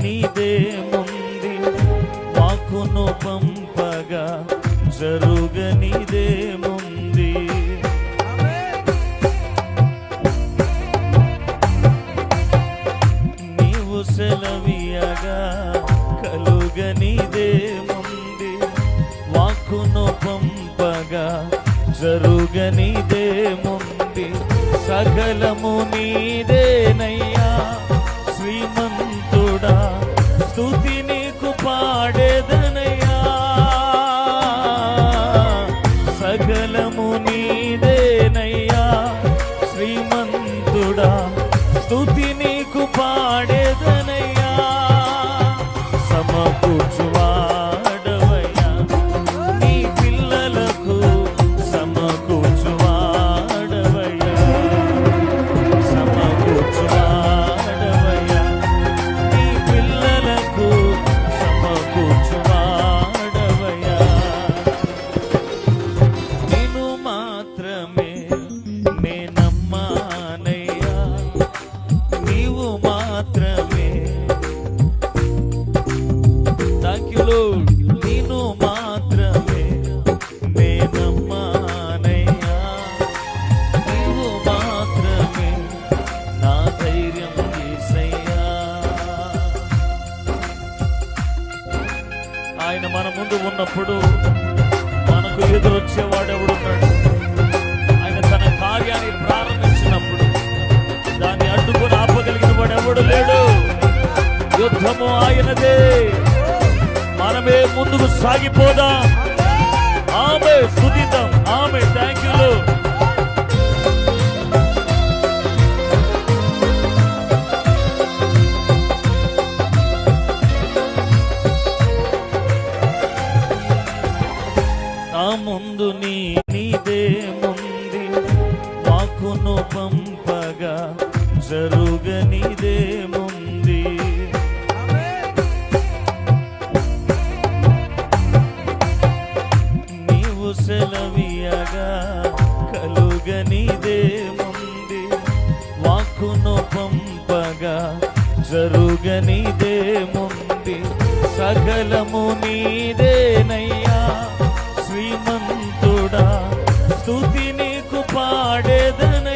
నీదేముంది, వాక్కును పంపగా జరుగనిదేముంది. నీవు సెలవీయగా కలుగనిదేముంది, వాక్కును పంపగా జరుగనిదేముంది. సకలము నీదేనయ్యా శ్రీమంతుడా, స్తుతి నీకు పాడేదనయ్యా. సకలము నీదేనయ్యా శ్రీమంతుడా, స్తుతి నీకు పాడేదనయ్యా. సమకూర్చువాడవయ్యా నీ పిల్లలకు, సమకూర్చువాడవయ్యా, సమకూర్చువాడవయ్యా నీ పిల్లలకు, సమకూర్చువాడవయ్యా. నిన్ను మాత్రమే నే నమ్మానయ్యా, నీవు మాత్రమే. Thank you lord. నిన్ను మాత్రమే నే నమ్మానయ్యా, నీవు మాత్రమే నా ధైర్యం యేసయ్యా. ఆయన మన ముందు ఉన్నప్పుడు మనకు ఎదురొచ్చేవాడెవడున్నాడు? ఆయన తన కార్యాన్ని ప్రారంభించినప్పుడు దాన్ని అడ్డుకొని ఆపగలిగిన వాడెవడు లేడు. యుద్ధము ఆయనదే, మనమే ముందుకు సాగిపోదాం. ఆమె స్తుతిద్దాం, ఆమె. Thank you lord. నా ముందు నీదేముంది, వాక్కును పంపగా జరుగనిదేముంది. నీవు సెలవీయగా కలుగనిదేముంది, వాక్కును పంపగా జరుగనిదేముంది. సకలము నీదేనయ్యా శ్రీమంతుడా, స్తుతి నీకు పాడేదనయ్యా.